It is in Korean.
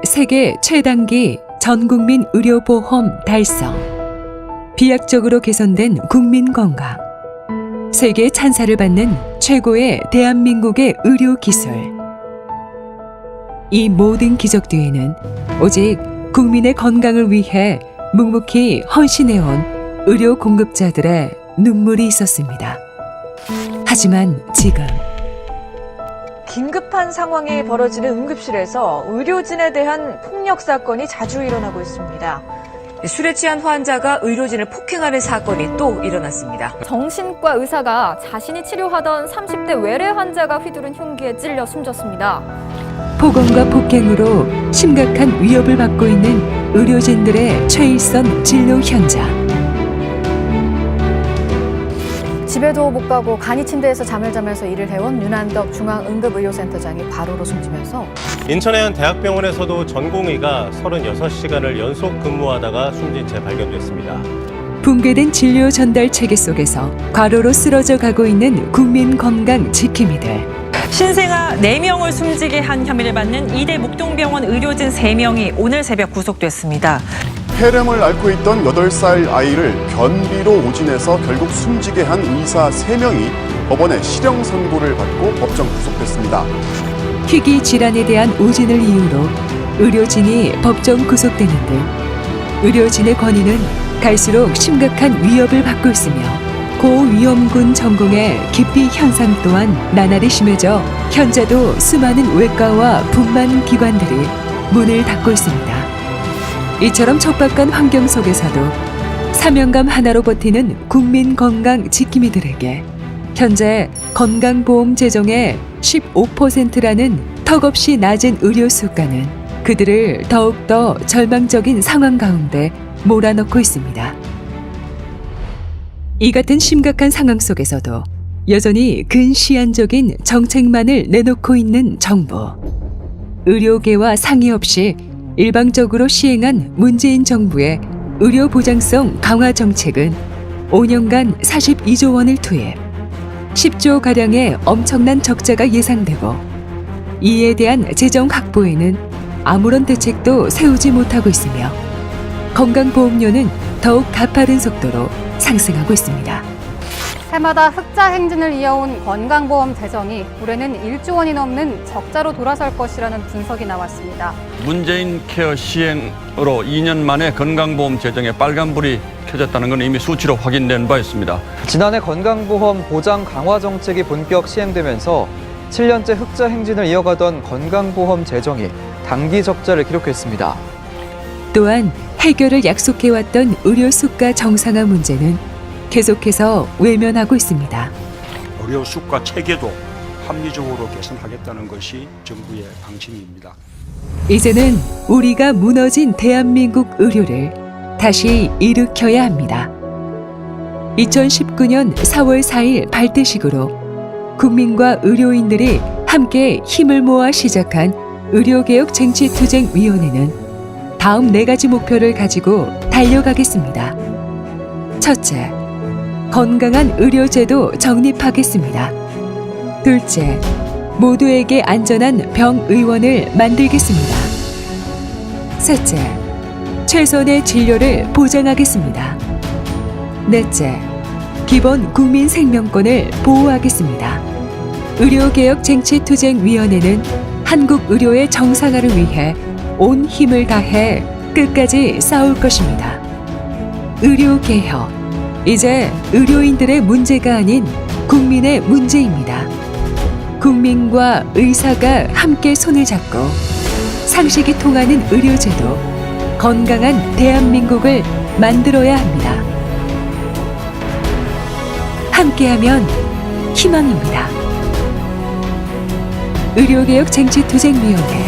세계 최단기 전국민 의료보험 달성. 비약적으로 개선된 국민건강. 세계의 찬사를 받는 최고의 대한민국의 의료기술. 이 모든 기적 뒤에는 오직 국민의 건강을 위해 묵묵히 헌신해온 의료 공급자들의 눈물이 있었습니다. 하지만 지금 긴급한 상황이 벌어지는 응급실에서 의료진에 대한 폭력 사건이 자주 일어나고 있습니다. 술에 취한 환자가 의료진을 폭행하는 사건이 또 일어났습니다. 정신과 의사가 자신이 치료하던 30대 외래 환자가 휘두른 흉기에 찔려 숨졌습니다. 폭언과 폭행으로 심각한 위협을 받고 있는 의료진들의 최일선 진료 현장. 집에도 못 가고 간이 침대에서 잠을 자면서 일을 해온 윤한덕 중앙응급의료센터장이 과로로 숨지면서 인천의 한 대학병원에서도 전공의가 36시간을 연속 근무하다가 숨진 채 발견됐습니다. 붕괴된 진료 전달 체계 속에서 과로로 쓰러져 가고 있는 국민 건강 지킴이들. 신생아 4명을 숨지게 한 혐의를 받는 이대 목동병원 의료진 3명이 오늘 새벽 구속됐습니다. 폐렴을 앓고 있던 8살 아이를 변비로 오진해서 결국 숨지게 한 의사 3명이 법원에 실형 선고를 받고 법정 구속됐습니다. 희귀 질환에 대한 오진을 이유로 의료진이 법정 구속되는 등 의료진의 권위는 갈수록 심각한 위협을 받고 있으며 고위험군 전공의 기피 현상 또한 나날이 심해져 현재도 수많은 외과와 분만 기관들이 문을 닫고 있습니다. 이처럼 척박한 환경 속에서도 사명감 하나로 버티는 국민 건강 지킴이들에게 현재 건강보험 재정의 15%라는 턱없이 낮은 의료 수가는 그들을 더욱더 절망적인 상황 가운데 몰아넣고 있습니다. 이 같은 심각한 상황 속에서도 여전히 근시안적인 정책만을 내놓고 있는 정부. 의료계와 상의 없이 일방적으로 시행한 문재인 정부의 의료보장성 강화 정책은 5년간 42조 원을 투입, 10조가량의 엄청난 적자가 예상되고 이에 대한 재정 확보에는 아무런 대책도 세우지 못하고 있으며 건강보험료는 더욱 가파른 속도로 상승하고 있습니다. 해마다 흑자 행진을 이어온 건강보험 재정이 올해는 1조 원이 넘는 적자로 돌아설 것이라는 분석이 나왔습니다. 문재인 케어 시행으로 2년 만에 건강보험 재정에 빨간불이 켜졌다는 건 이미 수치로 확인된 바 있습니다. 지난해 건강보험 보장 강화 정책이 본격 시행되면서 7년째 흑자 행진을 이어가던 건강보험 재정이 단기 적자를 기록했습니다. 또한 해결을 약속해왔던 의료 수가 정상화 문제는 계속해서 외면하고 있습니다. 의료 수가 체계도 합리적으로 개선하겠다는 것이 정부의 방침입니다. 이제는 우리가 무너진 대한민국 의료를 다시 일으켜야 합니다. 2019년 4월 4일 발대식으로 국민과 의료인들이 함께 힘을 모아 시작한 의료개혁쟁취투쟁위원회는 다음 4가지 목표를 가지고 달려가겠습니다. 첫째, 건강한 의료제도 정립하겠습니다. 둘째, 모두에게 안전한 병의원을 만들겠습니다. 셋째, 최선의 진료를 보장하겠습니다. 넷째, 기본 국민 생명권을 보호하겠습니다. 의료개혁쟁취투쟁위원회는 한국 의료의 정상화를 위해 온 힘을 다해 끝까지 싸울 것입니다. 의료개혁, 이제 의료인들의 문제가 아닌 국민의 문제입니다. 국민과 의사가 함께 손을 잡고 상식이 통하는 의료제도, 건강한 대한민국을 만들어야 합니다. 함께하면 희망입니다. 의료개혁쟁취투쟁위원회